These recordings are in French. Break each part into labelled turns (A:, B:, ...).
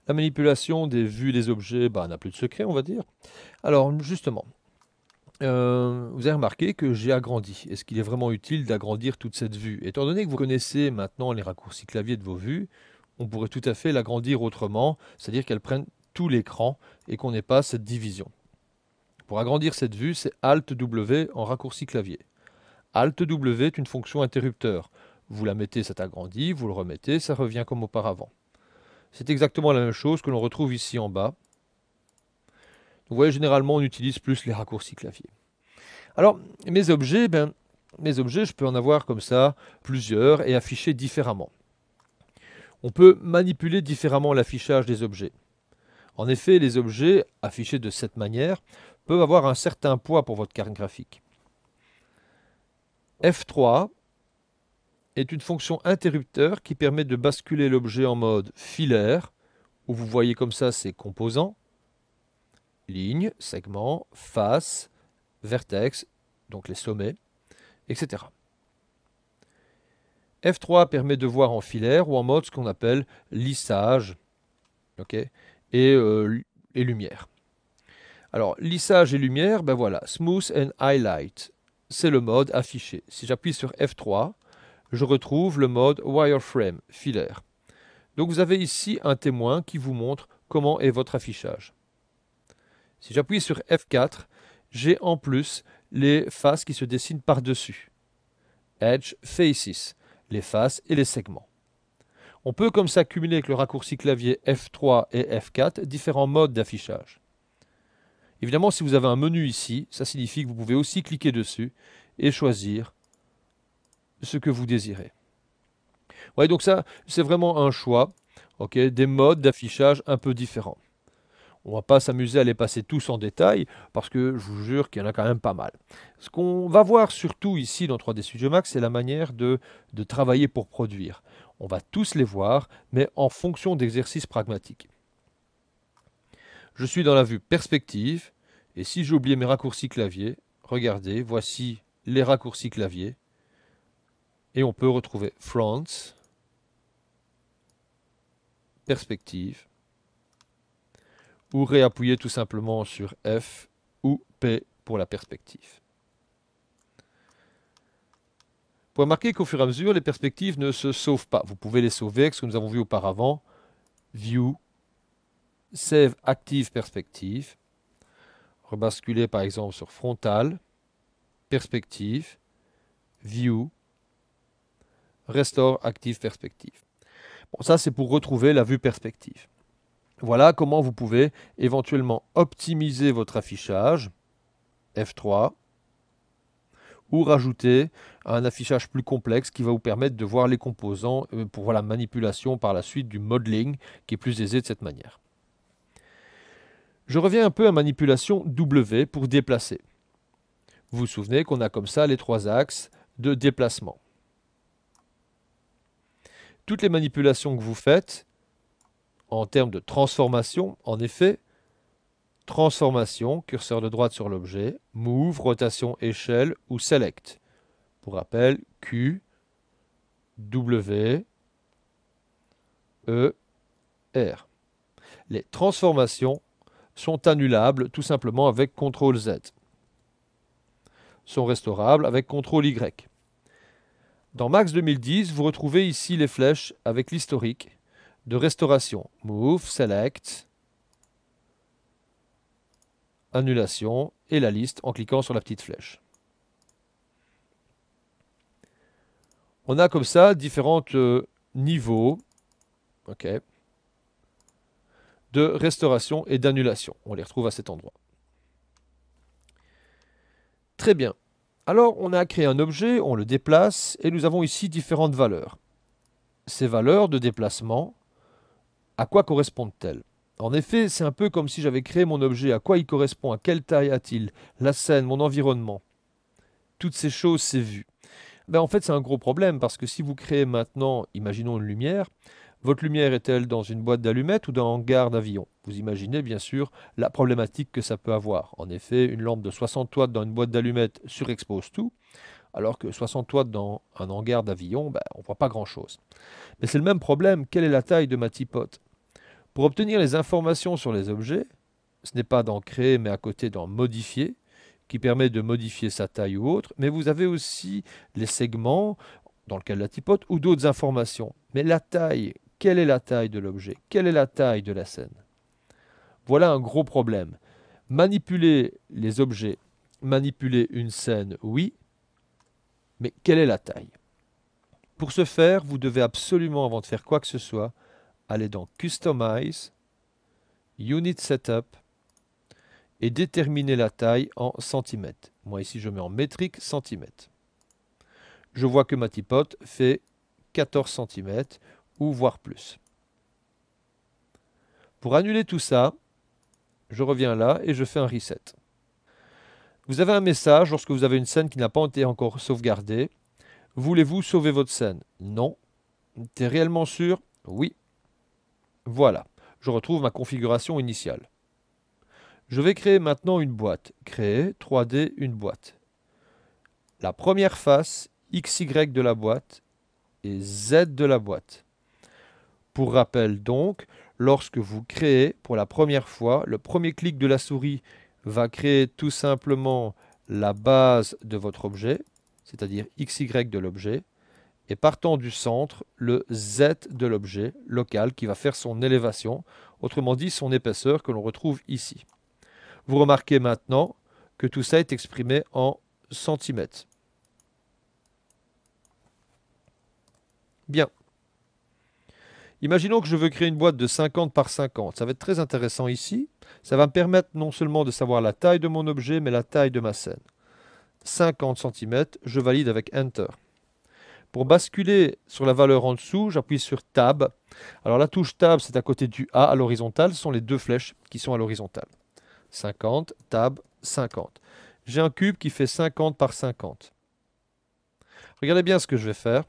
A: La manipulation des vues des objets n'a plus de secret, on va dire. Alors, justement, vous avez remarqué que j'ai agrandi. Est-ce qu'il est vraiment utile d'agrandir toute cette vue? Étant donné que vous connaissez maintenant les raccourcis clavier de vos vues, on pourrait tout à fait l'agrandir autrement, c'est-à-dire qu'elle prenne tout l'écran et qu'on n'ait pas cette division. Pour agrandir cette vue, c'est Alt W en raccourci clavier. Alt W est une fonction interrupteur. Vous la mettez, ça agrandit, vous le remettez, ça revient comme auparavant. C'est exactement la même chose que l'on retrouve ici en bas. Vous voyez, généralement, on utilise plus les raccourcis clavier. Alors, mes objets, je peux en avoir comme ça plusieurs et afficher différemment. On peut manipuler différemment l'affichage des objets. En effet, les objets affichés de cette manière peuvent avoir un certain poids pour votre carte graphique. F3 est une fonction interrupteur qui permet de basculer l'objet en mode filaire, où vous voyez comme ça ses composants, ligne, segment, face, vertex, donc les sommets, etc. F3 permet de voir en filaire ou en mode ce qu'on appelle lissage, ok, et lumière. Alors, lissage et lumière, ben voilà, Smooth and Highlight, c'est le mode affiché. Si j'appuie sur F3, je retrouve le mode Wireframe, filaire. Donc vous avez ici un témoin qui vous montre comment est votre affichage. Si j'appuie sur F4, j'ai en plus les faces qui se dessinent par-dessus. Edge Faces, les faces et les segments. On peut comme ça cumuler avec le raccourci clavier F3 et F4 différents modes d'affichage. Évidemment, si vous avez un menu ici, ça signifie que vous pouvez aussi cliquer dessus et choisir ce que vous désirez. Ouais, donc ça, c'est vraiment un choix, ok, des modes d'affichage un peu différents. On ne va pas s'amuser à les passer tous en détail, parce que je vous jure qu'il y en a quand même pas mal. Ce qu'on va voir surtout ici dans 3D Studio Max, c'est la manière de travailler pour produire. On va tous les voir, mais en fonction d'exercices pragmatiques. Je suis dans la vue perspective, et si j'ai oublié mes raccourcis clavier, regardez, voici les raccourcis clavier, et on peut retrouver front, perspective, ou réappuyer tout simplement sur F ou P pour la perspective. Vous pouvez remarquer qu'au fur et à mesure, les perspectives ne se sauvent pas. Vous pouvez les sauver avec ce que nous avons vu auparavant. View, Save Active Perspective. Rebasculer par exemple sur Frontal, Perspective, View, Restore Active Perspective. Bon, ça c'est pour retrouver la vue perspective. Voilà comment vous pouvez éventuellement optimiser votre affichage, F3, ou rajouter un affichage plus complexe qui va vous permettre de voir les composants pour la manipulation par la suite du modeling qui est plus aisé de cette manière. Je reviens un peu à manipulation W pour déplacer. Vous vous souvenez qu'on a comme ça les trois axes de déplacement. Toutes les manipulations que vous faites en termes de transformation, en effet, transformation, curseur de droite sur l'objet, move, rotation, échelle ou select. Pour rappel, Q, W, E, R. Les transformations sont annulables tout simplement avec CTRL Z. Sont restaurables avec CTRL Y. Dans Max 2010, vous retrouvez ici les flèches avec l'historique de restauration. Move, Select, Annulation et la liste en cliquant sur la petite flèche. On a comme ça différents niveaux, ok, de restauration et d'annulation. On les retrouve à cet endroit. Très bien. Alors, on a créé un objet, on le déplace, et nous avons ici différentes valeurs. Ces valeurs de déplacement, à quoi correspondent-elles? En effet, c'est un peu comme si j'avais créé mon objet. À quoi il correspond? À quelle taille a-t-il? La scène, mon environnement. Toutes ces choses, c'est vu. Ben, en fait, c'est un gros problème, parce que si vous créez maintenant, imaginons une lumière, votre lumière est-elle dans une boîte d'allumettes ou dans un hangar d'avion? Vous imaginez bien sûr la problématique que ça peut avoir. En effet, une lampe de 60 watts dans une boîte d'allumettes surexpose tout, alors que 60 watts dans un hangar d'avion, ben, on ne voit pas grand-chose. Mais c'est le même problème, quelle est la taille de ma tipote? Pour obtenir les informations sur les objets, ce n'est pas dans créer mais à côté dans modifier, qui permet de modifier sa taille ou autre, mais vous avez aussi les segments, dans le cas de la typote, ou d'autres informations. Mais la taille, quelle est la taille de l'objet? Quelle est la taille de la scène? Voilà un gros problème. Manipuler les objets, manipuler une scène, oui, mais quelle est la taille? Pour ce faire, vous devez absolument, avant de faire quoi que ce soit, aller dans Customize, Unit Setup, et déterminer la taille en centimètres. Moi ici je mets en métrique centimètres. Je vois que ma typote fait 14 cm ou voire plus. Pour annuler tout ça, je reviens là et je fais un reset. Vous avez un message lorsque vous avez une scène qui n'a pas été encore sauvegardée. Voulez-vous sauver votre scène? Non. T'es réellement sûr? Oui. Voilà. Je retrouve ma configuration initiale. Je vais créer maintenant une boîte. Créer 3D une boîte. La première face, XY de la boîte et Z de la boîte. Pour rappel donc, lorsque vous créez pour la première fois, le premier clic de la souris va créer tout simplement la base de votre objet, c'est-à-dire XY de l'objet, et partant du centre, le Z de l'objet local qui va faire son élévation, autrement dit son épaisseur que l'on retrouve ici. Vous remarquez maintenant que tout ça est exprimé en centimètres. Bien. Imaginons que je veux créer une boîte de 50 par 50. Ça va être très intéressant ici. Ça va me permettre non seulement de savoir la taille de mon objet, mais la taille de ma scène. 50 cm, je valide avec Enter. Pour basculer sur la valeur en dessous, j'appuie sur Tab. Alors la touche Tab, c'est à côté du A à l'horizontale. Ce sont les deux flèches qui sont à l'horizontale. 50, Tab, 50. J'ai un cube qui fait 50 par 50. Regardez bien ce que je vais faire.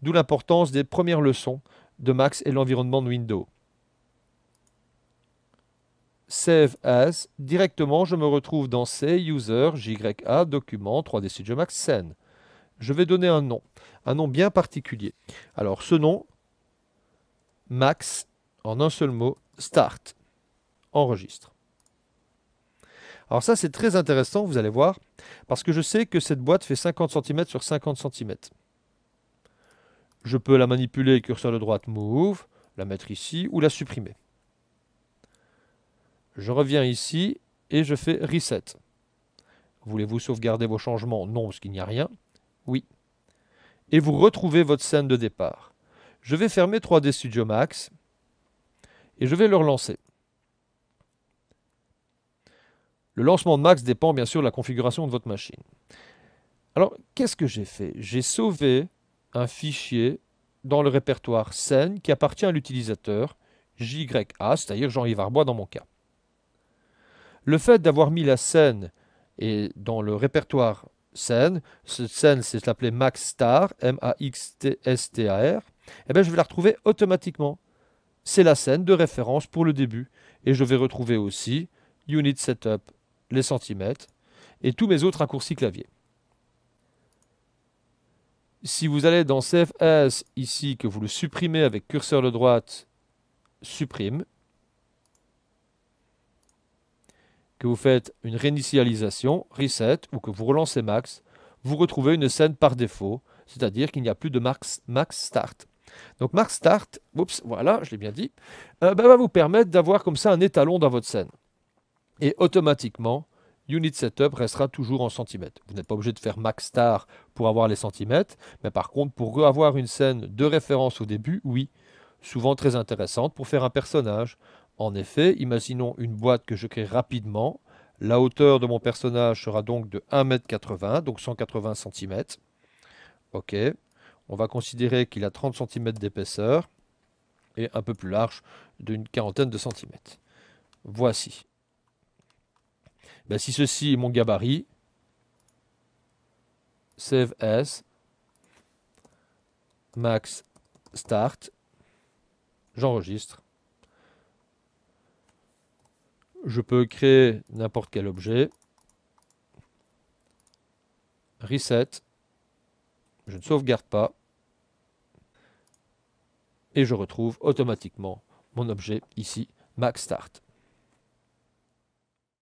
A: D'où l'importance des premières leçons de Max et l'environnement de Windows. Save as, directement je me retrouve dans C, User, JA, Document, 3D Studio Max, Scène. Je vais donner un nom bien particulier. Alors ce nom, Max, en un seul mot, Start, enregistre. Alors ça c'est très intéressant, vous allez voir, parce que je sais que cette boîte fait 50 cm sur 50 cm. Je peux la manipuler, curseur de droite, Move, la mettre ici ou la supprimer. Je reviens ici et je fais Reset. Voulez-vous sauvegarder vos changements? Non, parce qu'il n'y a rien. Oui. Et vous retrouvez votre scène de départ. Je vais fermer 3D Studio Max et je vais le relancer. Le lancement de Max dépend bien sûr de la configuration de votre machine. Alors, qu'est-ce que j'ai fait? J'ai sauvé un fichier dans le répertoire scène qui appartient à l'utilisateur JA, c'est-à-dire Jean-Yves Arbois dans mon cas. Le fait d'avoir mis la scène et dans le répertoire scène, cette scène c'est appelé MaxStar, M-A-X-T-S-T-A-R, eh bien je vais la retrouver automatiquement. C'est la scène de référence pour le début. Et je vais retrouver aussi Unit Setup, les centimètres, et tous mes autres raccourcis clavier. Si vous allez dans Save As ici, que vous le supprimez avec curseur de droite, supprime, que vous faites une réinitialisation, reset, ou que vous relancez Max, vous retrouvez une scène par défaut, c'est-à-dire qu'il n'y a plus de Max Start. Donc Max Start, oups, voilà, je l'ai bien dit, va vous permettre d'avoir comme ça un étalon dans votre scène. Et automatiquement, Unit Setup restera toujours en centimètres. Vous n'êtes pas obligé de faire Max Star pour avoir les centimètres, mais par contre, pour avoir une scène de référence au début, oui, souvent très intéressante pour faire un personnage. En effet, imaginons une boîte que je crée rapidement. La hauteur de mon personnage sera donc de 1,80 m, donc 180 cm. Ok, on va considérer qu'il a 30 cm d'épaisseur et un peu plus large d'une quarantaine de centimètres. Voici. Ben, si ceci est mon gabarit, Save As, Max Start, j'enregistre. Je peux créer n'importe quel objet. Reset. Je ne sauvegarde pas. Et je retrouve automatiquement mon objet ici, Mac Start.